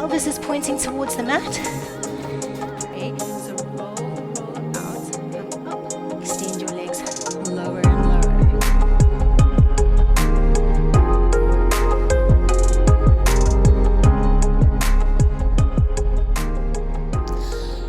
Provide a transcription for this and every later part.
pelvis is pointing towards the mat. Great. So roll out, come up, extend your legs lower and lower.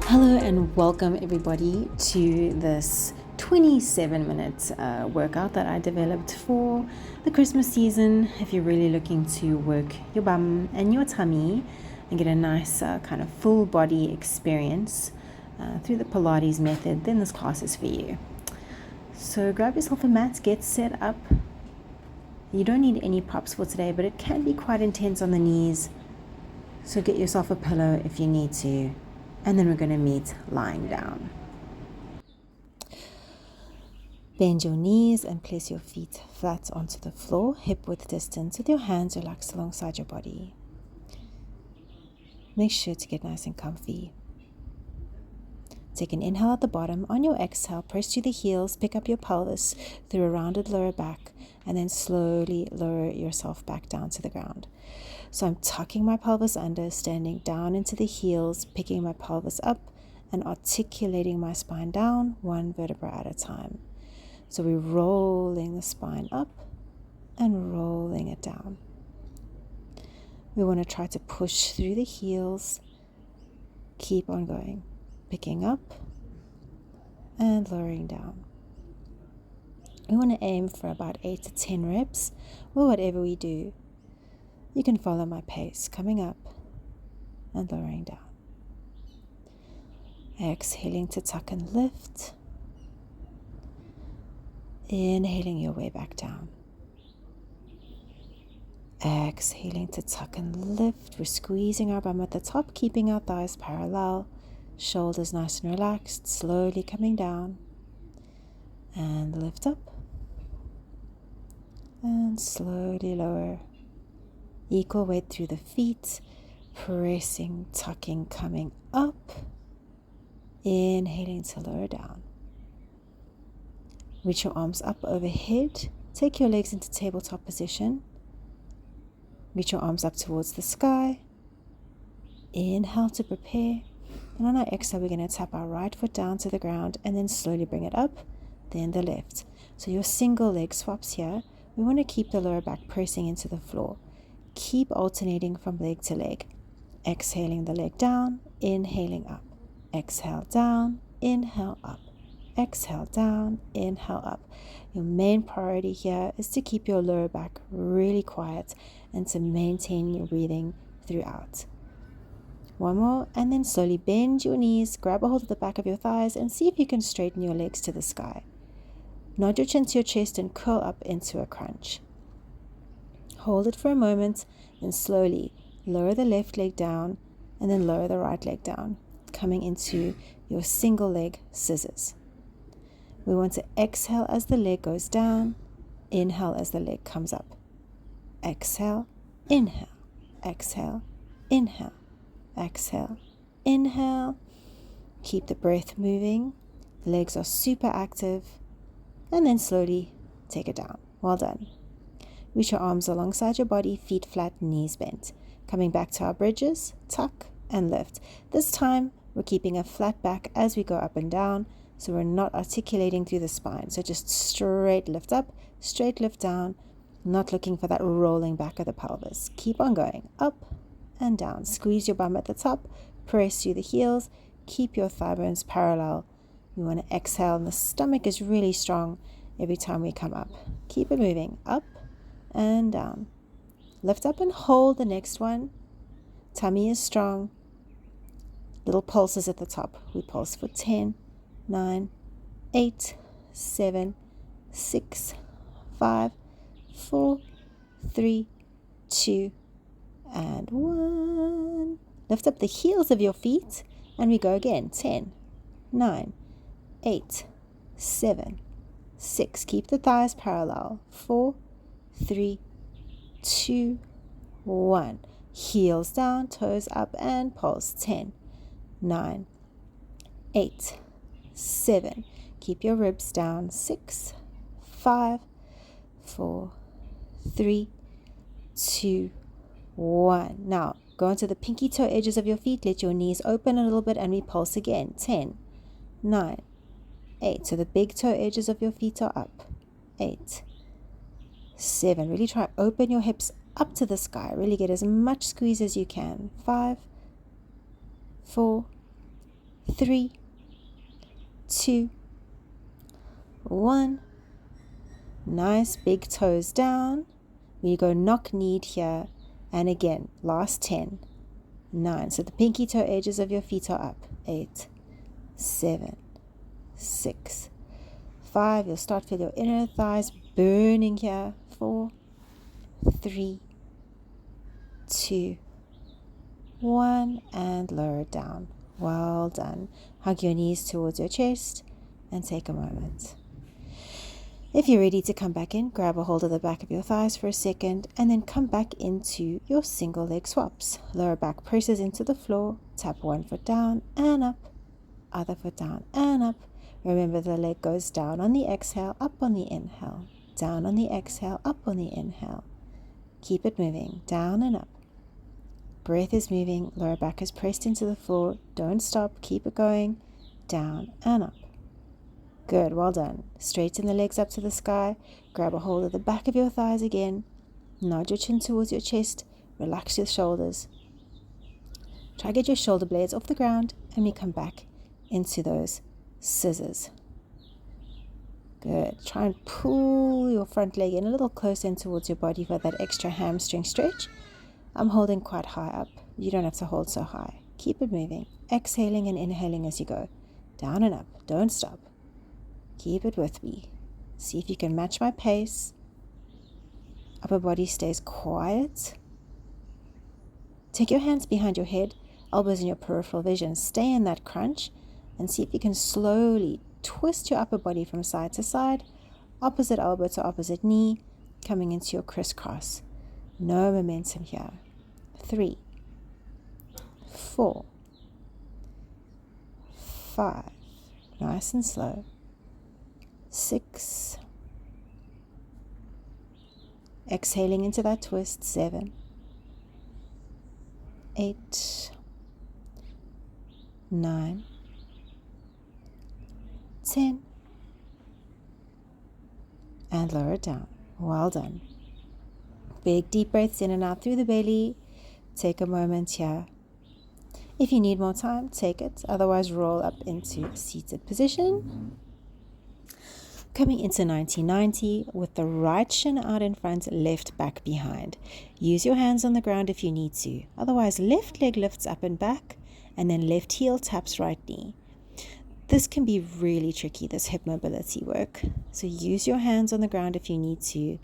Hello and welcome everybody to this 27-minute workout that I developed for the Christmas season. If you're really looking to work your bum and your tummy and get a nice kind of full body experience through the Pilates method, then this class is for you. So grab yourself a mat, get set up. You don't need any props for today, but it can be quite intense on the knees. So get yourself a pillow if you need to. And then we're going to meet lying down. Bend your knees and place your feet flat onto the floor, hip width distance, with your hands relaxed alongside your body. Make sure to get nice and comfy. Take an inhale at the bottom. On your exhale, press to the heels, pick up your pelvis through a rounded lower back, and then slowly lower yourself back down to the ground. So I'm tucking my pelvis under, standing down into the heels, picking my pelvis up, and articulating my spine down, one vertebra at a time. So we're rolling the spine up and rolling it down. We want to try to push through the heels. Keep on going. Picking up and lowering down. We want to aim for about 8 to 10 reps, or whatever we do. You can follow my pace, coming up and lowering down. Exhaling to tuck and lift. Inhaling your way back down. Exhaling to tuck and lift. We're squeezing our bum at the top, keeping our thighs parallel. Shoulders nice and relaxed, slowly coming down. And lift up. And slowly lower. Equal weight through the feet. Pressing, tucking, coming up. Inhaling to lower down. Reach your arms up overhead. Take your legs into tabletop position. Reach your arms up towards the sky. Inhale to prepare. And on our exhale, we're going to tap our right foot down to the ground and then slowly bring it up, then the left. So your single leg swaps here. We want to keep the lower back pressing into the floor. Keep alternating from leg to leg. Exhaling the leg down, inhaling up. Exhale down, inhale up. Exhale down, inhale up. Your main priority here is to keep your lower back really quiet and to maintain your breathing throughout. One more, and then slowly bend your knees, grab a hold of the back of your thighs, and see if you can straighten your legs to the sky. Nod your chin to your chest and curl up into a crunch. Hold it for a moment, then slowly lower the left leg down, and then lower the right leg down, coming into your single leg scissors. We want to exhale as the leg goes down, inhale as the leg comes up. Exhale, inhale, exhale, inhale, exhale, inhale. Keep the breath moving. Legs are super active. And then slowly take it down. Well done. Reach your arms alongside your body, feet flat, knees bent. Coming back to our bridges, tuck and lift. This time, we're keeping a flat back as we go up and down. So we're not articulating through the spine. So just straight lift up, straight lift down, not looking for that rolling back of the pelvis. Keep on going, up and down. Squeeze your bum at the top, press through the heels, keep your thigh bones parallel. We want to exhale, and the stomach is really strong every time we come up. Keep it moving, up and down. Lift up and hold the next one. Tummy is strong. Little pulses at the top. We pulse for 10, 9, 8, 7, 6, 5, 4, 3, 2, and 1. Lift up the heels of your feet and we go again. 10, 9, 8, 7, 6. Keep the thighs parallel. 4, 3, 2, 1. Heels down, toes up, and pulse. 10, 9, 8, 7. Keep your ribs down. 6, 5, 4, 3, 2, 1. Now, Go onto the pinky toe edges of your feet. Let your knees open a little bit and we pulse again. 10, 9, 8. So the big toe edges of your feet are up. 8, 7. Really try open your hips up to the sky. Really get as much squeeze as you can. 5, 4, 3, 2, 1. Nice big toes down. We go knock-kneed here. And again, last 10, 9. So the pinky toe edges of your feet are up. 8, 7, 6, 5. You'll start feel your inner thighs burning here. 4, 3, 2, 1. And lower it down. Well done. Hug your knees towards your chest and take a moment. If you're ready to come back in, grab a hold of the back of your thighs for a second and then come back into your single leg swaps. Lower back presses into the floor, tap one foot down and up, other foot down and up. Remember the leg goes down on the exhale, up on the inhale, down on the exhale, up on the inhale. Keep it moving, down and up. Breath is moving, lower back is pressed into the floor. Don't stop, keep it going, down and up. Good, well done. Straighten the legs up to the sky. Grab a hold of the back of your thighs again. Nod your chin towards your chest. Relax your shoulders. Try to get your shoulder blades off the ground and we come back into those scissors. Good. Try and pull your front leg in a little closer in towards your body for that extra hamstring stretch. I'm holding quite high up. You don't have to hold so high. Keep it moving. Exhaling and inhaling as you go. Down and up. Don't stop. Keep it with me. See if you can match my pace. Upper body stays quiet. Take your hands behind your head, elbows in your peripheral vision. Stay in that crunch and see if you can slowly twist your upper body from side to side, opposite elbow to opposite knee, coming into your crisscross. No momentum here. 3, 4, 5. Nice and slow. 6. Exhaling into that twist. 7, 8, 9, 10. And lower it down. Well done. Big deep breaths in and out through the belly. Take a moment here. If you need more time, take it. Otherwise, roll up into a seated position. Coming into 90 with the right shin out in front, left back behind. Use your hands on the ground if you need to. Otherwise, left leg lifts up and back, and then left heel taps right knee. This can be really tricky, this hip mobility work. So use your hands on the ground if you need to.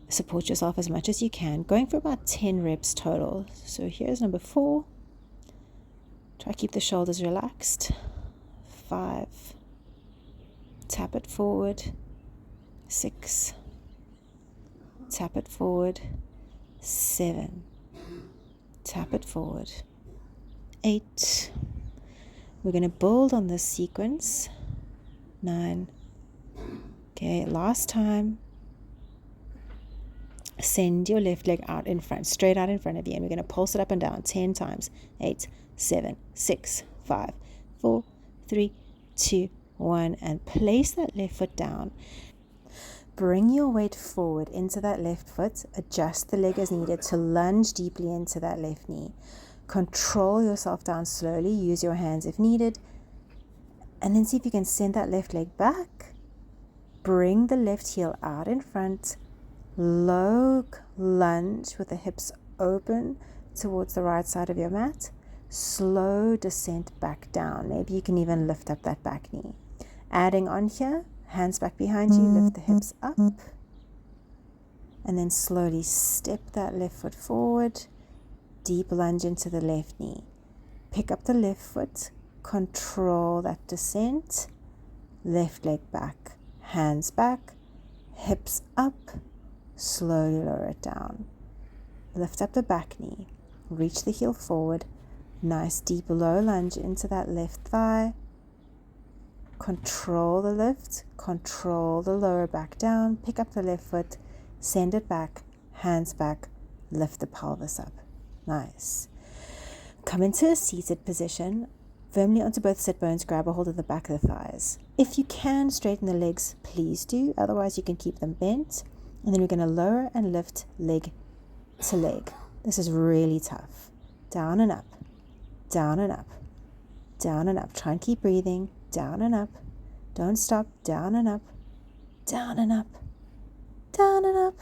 Support yourself as much as you can. Going for about 10 reps total. So here's number 4. Try to keep the shoulders relaxed. 5. Tap it forward. 6. Tap it forward. 7. Tap it forward. 8. We're going to build on this sequence. 9. Okay, last time. Send your left leg out in front, straight out in front of you, and we're going to pulse it up and down 10 times. 8, 7, 6, 5, 4, 3, 2, 1, and place that left foot down. Bring your weight forward into that left foot. Adjust the leg as needed to lunge deeply into that left knee. Control yourself down slowly. Use your hands if needed. And then see if you can send that left leg back. Bring the left heel out in front. Low lunge with the hips open towards the right side of your mat. Slow descent back down. Maybe you can even lift up that back knee. Adding on here, hands back behind you, lift the hips up. And then slowly step that left foot forward. Deep lunge into the left knee. Pick up the left foot. Control that descent. Left leg back. Hands back. Hips up. Slowly lower it down. Lift up the back knee. Reach the heel forward. Nice deep low lunge into that left thigh. Control the lift. Control the lower back down. Pick up the left foot. Send it back. Hands back. Lift the pelvis up. Nice. Come into a seated position. Firmly onto both sit bones, grab a hold of the back of the thighs. If you can straighten the legs, please do. Otherwise, you can keep them bent. And then we're going to lower and lift leg to leg. This is really tough. Down and up, down and up, down and up. Try and keep breathing. Down and up. Don't stop. Down and up, down and up, down and up.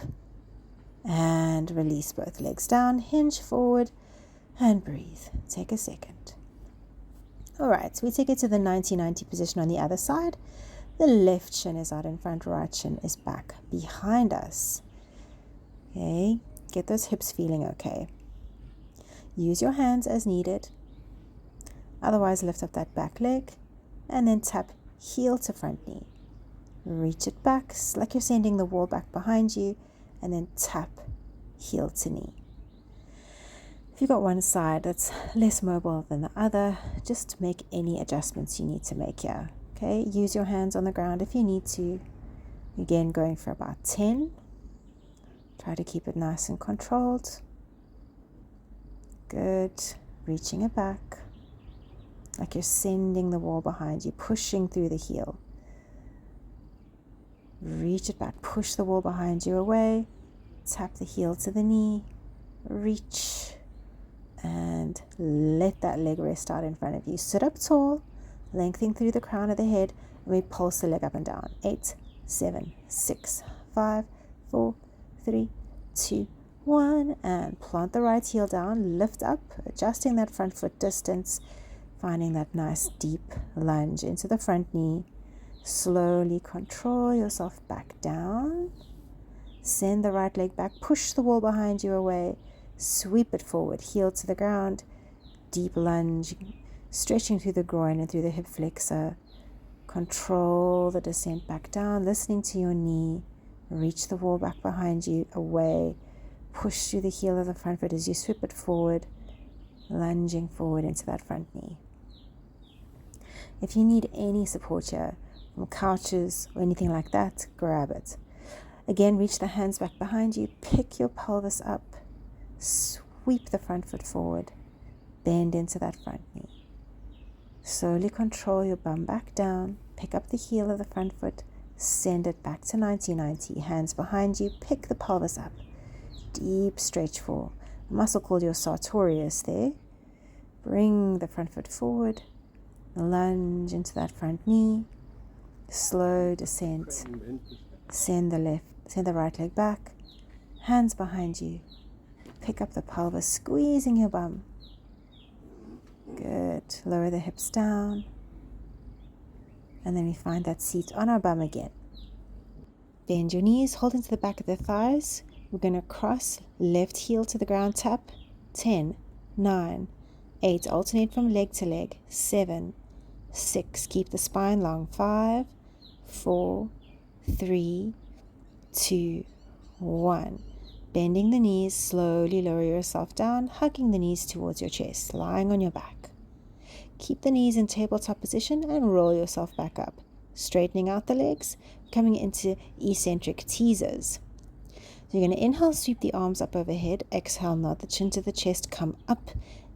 And release both legs down. Hinge forward and breathe. Take a second. All right, so we take it to the 90-90 position on the other side. The left shin is out in front, right shin is back behind us. Okay, get those hips feeling okay. Use your hands as needed. Otherwise, lift up that back leg and then tap heel to front knee. Reach it back like you're sending the wall back behind you, and then tap heel to knee. If you've got one side that's less mobile than the other, just make any adjustments you need to make here. Okay, use your hands on the ground if you need to. Again, going for about 10. Try to keep it nice and controlled. Good. Reaching it back. Like you're sending the wall behind you, pushing through the heel. Reach it back. Push the wall behind you away. Tap the heel to the knee. Reach. And let that leg rest out in front of you. Sit up tall, lengthening through the crown of the head, and we pulse the leg up and down. 8, 7, 6, 5, 4, 3, 2, 1. And plant the right heel down, lift up, adjusting that front foot distance, finding that nice deep lunge into the front knee. Slowly control yourself back down. Send the right leg back, push the wall behind you away. Sweep it forward, heel to the ground, deep lunge, stretching through the groin and through the hip flexor. Control the descent back down, listening to your knee. Reach the wall back behind you, away. Push through the heel of the front foot as you sweep it forward, lunging forward into that front knee. If you need any support here, from couches or anything like that, grab it. Again, reach the hands back behind you, pick your pelvis up. Sweep the front foot forward, bend into that front knee. Slowly control your bum back down, pick up the heel of the front foot, send it back to 90-90. Hands behind you, pick the pelvis up. Deep stretch for a muscle called your sartorius there. Bring the front foot forward, lunge into that front knee. Slow descent. Send the right leg back. Hands behind you. Pick up the pelvis, squeezing your bum. Good. Lower the hips down. And then we find that seat on our bum again. Bend your knees, hold into the back of the thighs. We're going to cross, left heel to the ground, tap. 10, 9, 8. Alternate from leg to leg. 7, 6. Keep the spine long. 5, 4, 3, 2, 1. Bending the knees, slowly lower yourself down, hugging the knees towards your chest, lying on your back. Keep the knees in tabletop position and roll yourself back up. Straightening out the legs, coming into eccentric teasers. So you're going to inhale, sweep the arms up overhead. Exhale, nod the chin to the chest, come up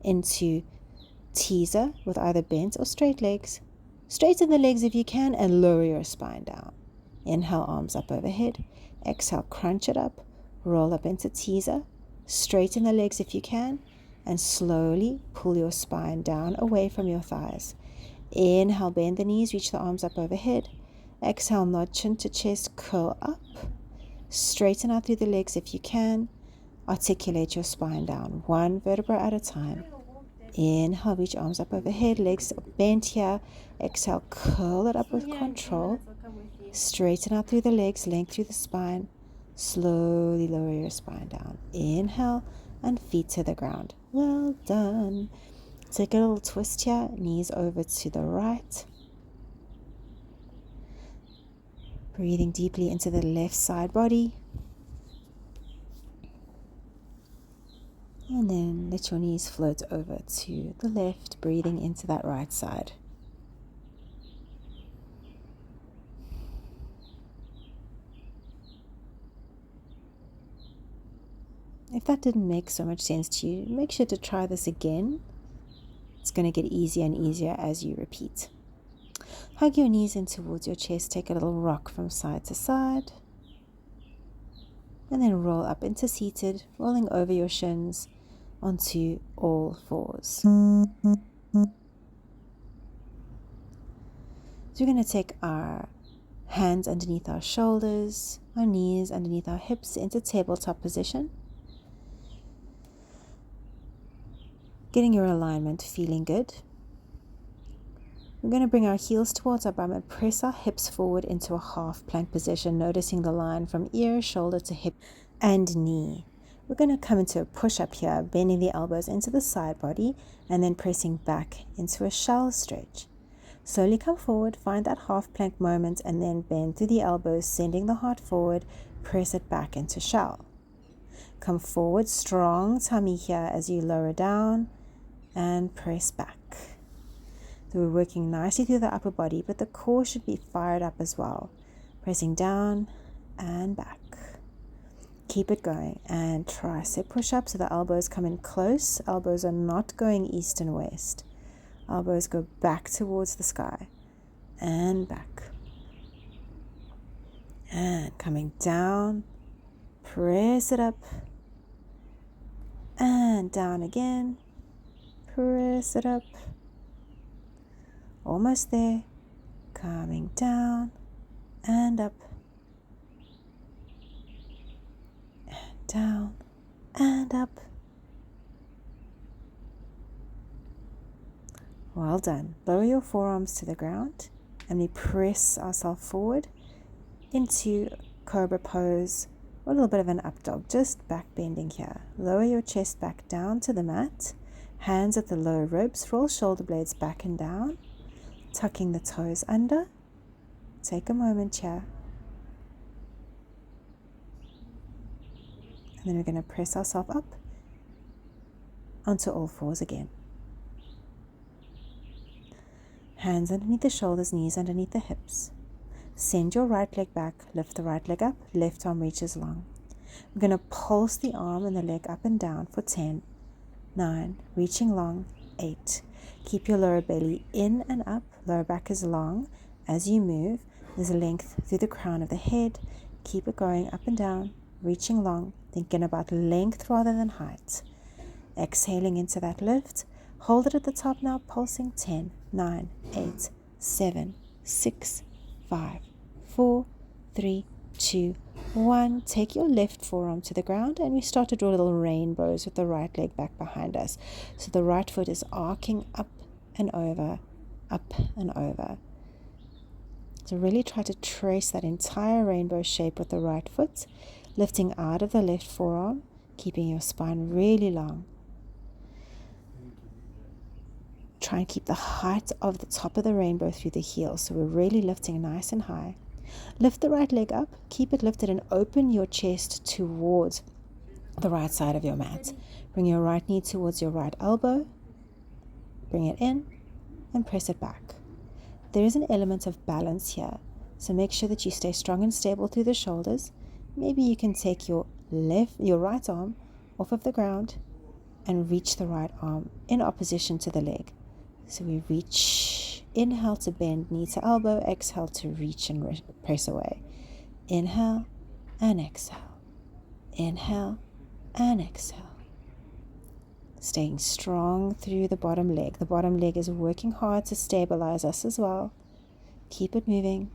into teaser with either bent or straight legs. Straighten the legs if you can and lower your spine down. Inhale, arms up overhead. Exhale, crunch it up. Roll up into teaser, straighten the legs if you can, and slowly pull your spine down away from your thighs. Inhale, bend the knees, reach the arms up overhead. Exhale, nod chin to chest, curl up. Straighten out through the legs if you can. Articulate your spine down, one vertebra at a time. Inhale, reach arms up overhead, legs bent here. Exhale, curl it up with control. Straighten out through the legs, length through the spine. Slowly lower your spine down. Inhale and feet to the ground. Well done. Take a little twist here. Knees over to the right. Breathing deeply into the left side body. And then let your knees float over to the left, breathing into that right side. If that didn't make so much sense to you, make sure to try this again. It's going to get easier and easier as you repeat. Hug your knees in towards your chest. Take a little rock from side to side. And then roll up into seated, rolling over your shins onto all fours. So we're going to take our hands underneath our shoulders, our knees underneath our hips into tabletop position. Getting your alignment, feeling good. We're going to bring our heels towards our bum and press our hips forward into a half plank position, noticing the line from ear, shoulder to hip and knee. We're going to come into a push-up here, bending the elbows into the side body and then pressing back into a shell stretch. Slowly come forward, find that half plank moment and then bend through the elbows, sending the heart forward, press it back into shell. Come forward, strong tummy here as you lower down and press back. So we're working nicely through the upper body, but the core should be fired up as well. Pressing down and back. Keep it going and tricep push-up so the elbows come in close. Elbows are not going east and west. Elbows go back towards the sky and back. And coming down, press it up and down again. Press it up. Almost there. Coming down and up. And down and up. Well done. Lower your forearms to the ground and we press ourselves forward into cobra pose, or a little bit of an up dog, just back bending here. Lower your chest back down to the mat. Hands at the lower ribs. Roll shoulder blades back and down. Tucking the toes under. Take a moment here. And then we're going to press ourselves up onto all fours again. Hands underneath the shoulders, knees underneath the hips. Send your right leg back, lift the right leg up, left arm reaches long. We're going to pulse the arm and the leg up and down for 10, 9, reaching long, 8. Keep your lower belly in and up, lower back is long. As you move, there's a length through the crown of the head. Keep it going up and down, reaching long, thinking about length rather than height. Exhaling into that lift. Hold it at the top now, pulsing 10, 9, 8, 7, 6, 5, 4, 3, 2, 1. Take your left forearm to the ground and we start to draw little rainbows with the right leg back behind us. So the right foot is arcing up and over, up and over. So really try to trace that entire rainbow shape with the right foot, lifting out of the left forearm, keeping your spine really long. Try and keep the height of the top of the rainbow through the heel. So we're really lifting nice and high. Lift the right leg up, keep it lifted and open your chest towards the right side of your mat. Bring your right knee towards your right elbow. Bring it in and press it back. There is an element of balance here. So make sure that you stay strong and stable through the shoulders. Maybe you can take your right arm off of the ground and reach the right arm in opposition to the leg. So we reach, inhale to bend knee to elbow, exhale to reach and press away. Inhale and exhale. Inhale and exhale. Staying strong through the bottom leg. The bottom leg is working hard to stabilize us as well. Keep it moving,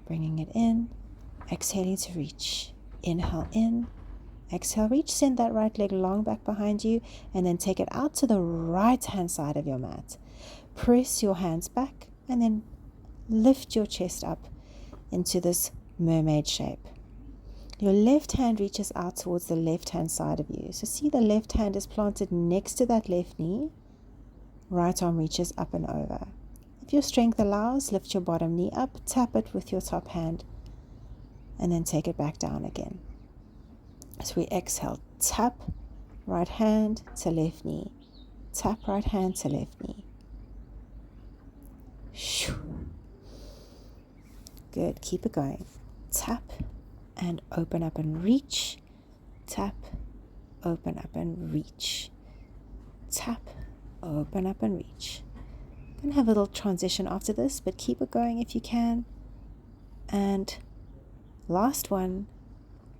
bringing it in, exhaling to reach. Inhale in, exhale, reach, send that right leg long back behind you, and then take it out to the right hand side of your mat. Press your hands back and then lift your chest up into this mermaid shape. Your left hand reaches out towards the left hand side of you. So see the left hand is planted next to that left knee. Right arm reaches up and over. If your strength allows, lift your bottom knee up, tap it with your top hand, and then take it back down again. As we exhale, tap right hand to left knee. Tap right hand to left knee. Good, keep it going. Tap and open up and reach. Tap, open up and reach. Tap, open up and reach. Gonna have a little transition after this, but keep it going if you can. And last one,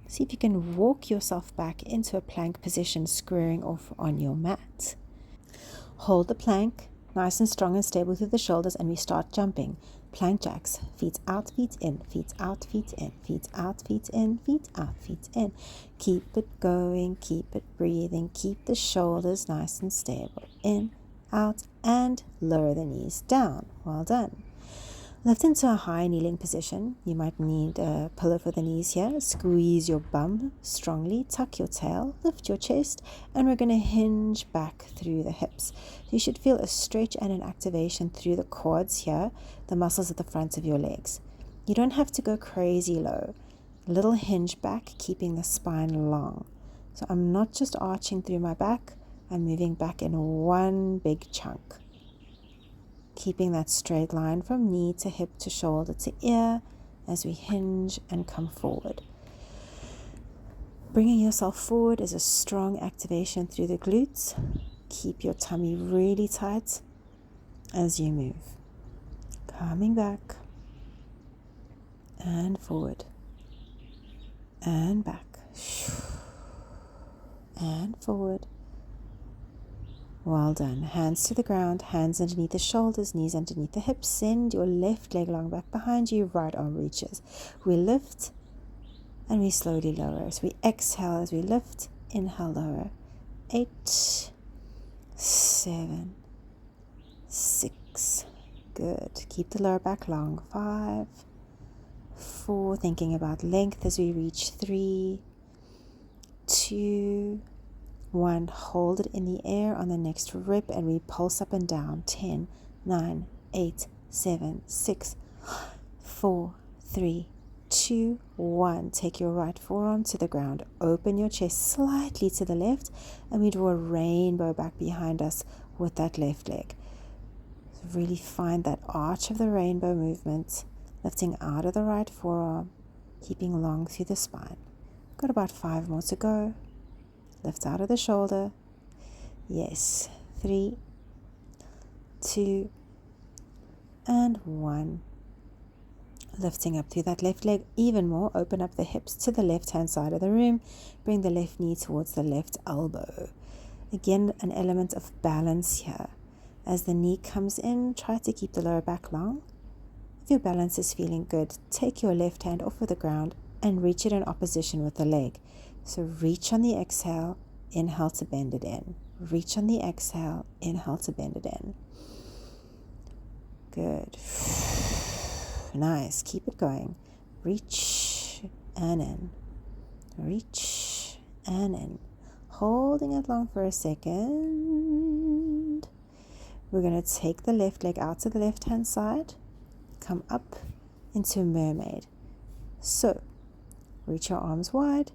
see if you can walk yourself back into a plank position, squaring off on your mat. Hold the plank nice and strong and stable through the shoulders, and we start jumping. Plank jacks, feet out, feet in, feet out, feet in, feet out, feet in, feet out, feet in. Keep it going, keep it breathing, keep the shoulders nice and stable. In, out, and lower the knees down. Well done. Lift into a high kneeling position. You might need a pillow for the knees here. Squeeze your bum strongly, tuck your tail, lift your chest, and we're going to hinge back through the hips. You should feel a stretch and an activation through the quads here, the muscles at the front of your legs. You don't have to go crazy low. A little hinge back, keeping the spine long. So I'm not just arching through my back, I'm moving back in one big chunk. Keeping that straight line from knee to hip to shoulder to ear as we hinge and come forward. Bringing yourself forward is a strong activation through the glutes. Keep your tummy really tight as you move. Coming back and forward and back and forward. Well done. Hands to the ground, hands underneath the shoulders, knees underneath the hips. Send your left leg long back behind you, right arm reaches. We lift and we slowly lower. So we exhale as we lift, inhale, lower. 8, 7, 6. Good. Keep the lower back long. 5, 4. Thinking about length as we reach. 3, 2, 1, hold it in the air on the next rip and we pulse up and down. 10, 9, 8, 7, 6, 4, 3, 2, 1. Take your right forearm to the ground. Open your chest slightly to the left and we draw a rainbow back behind us with that left leg. So really find that arch of the rainbow movement, lifting out of the right forearm, keeping long through the spine. Got about 5 more to go. Lift out of the shoulder. Yes. 3, 2, and 1. Lifting up through that left leg even more. Open up the hips to the left-hand side of the room. Bring the left knee towards the left elbow. Again, an element of balance here. As the knee comes in, try to keep the lower back long. If your balance is feeling good, take your left hand off of the ground and reach it in opposition with the leg. So reach on the exhale, inhale to bend it in. Reach on the exhale, inhale to bend it in. Good. Nice. Keep it going. Reach and in. Reach and in. Holding it long for a second. We're going to take the left leg out to the left-hand side. Come up into mermaid. So, reach your arms wide.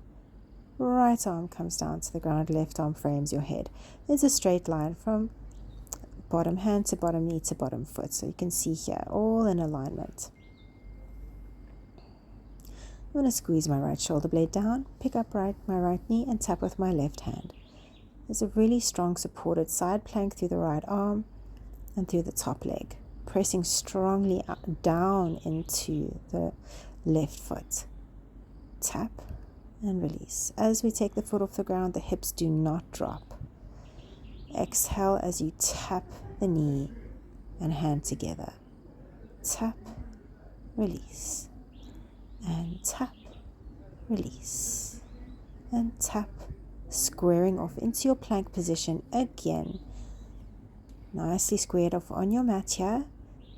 Right arm comes down to the ground, left arm frames your head. There's a straight line from bottom hand to bottom knee to bottom foot. So you can see here, all in alignment. I'm going to squeeze my right shoulder blade down, pick up my right knee and tap with my left hand. There's a really strong supported side plank through the right arm and through the top leg, pressing strongly down into the left foot. Tap and release. As we take the foot off the ground, the hips do not drop. Exhale as you tap the knee and hand together. Tap, release, and tap, release, and tap, squaring off into your plank position again. Nicely squared off on your mat here.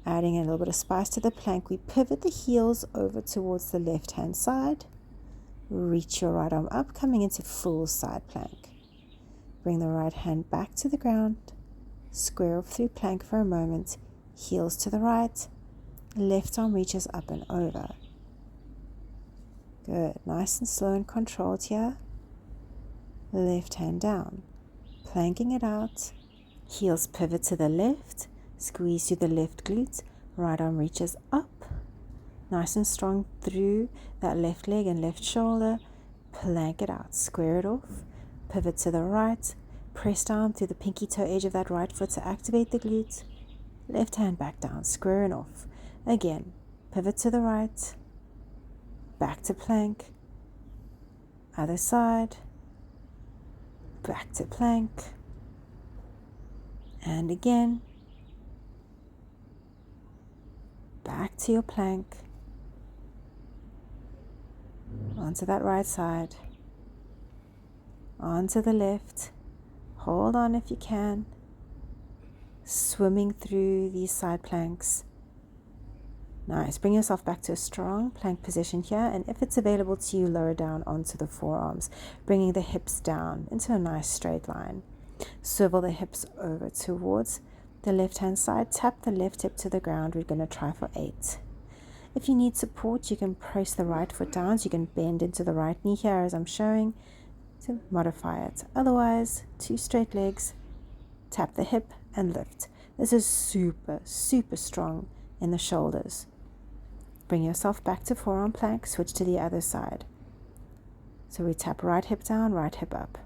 Adding a little bit of spice to the plank, we pivot the heels over towards the left-hand side. Reach your right arm up, coming into full side plank. Bring the right hand back to the ground. Square off through plank for a moment. Heels to the right. Left arm reaches up and over. Good. Nice and slow and controlled here. Left hand down. Planking it out. Heels pivot to the left. Squeeze to the left glute. Right arm reaches up. Nice and strong through that left leg and left shoulder. Plank it out. Square it off. pivot to the right, press down through the pinky toe edge of that right foot to activate the glute. Left hand back down, square and off. Again, pivot to the right, back to plank, other side, back to plank, and again, back to your plank, onto that right side, onto the left, hold on if you can, swimming through these side planks. Nice, bring yourself back to a strong plank position here, and if it's available to you, lower down onto the forearms, bringing the hips down into a nice straight line. Swivel the hips over towards the left hand side, tap the left hip to the ground. We're going to try for 8. If you need support, you can press the right foot down, so you can bend into the right knee here as I'm showing to modify it. Otherwise, 2 straight legs, tap the hip and lift. This is super, super strong in the shoulders. Bring yourself back to forearm plank, switch to the other side. So we tap right hip down, right hip up.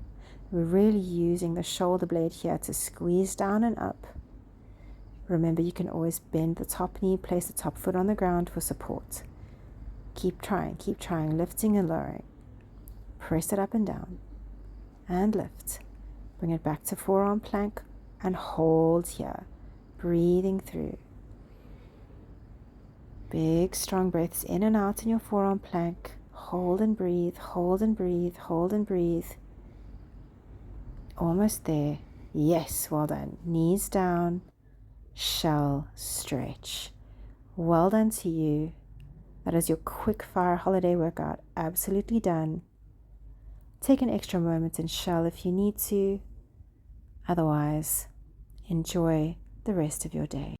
We're really using the shoulder blade here to squeeze down and up. Remember, you can always bend the top knee, place the top foot on the ground for support. Keep trying, lifting and lowering. Press it up and down, and lift. Bring it back to forearm plank, and hold here, breathing through. Big, strong breaths in and out in your forearm plank. Hold and breathe, hold and breathe, hold and breathe. Almost there. Yes, well done. Knees down, shell stretch. Well done to you. That is your quick fire holiday workout. Absolutely done. Take an extra moment and shell if you need to. Otherwise, enjoy the rest of your day.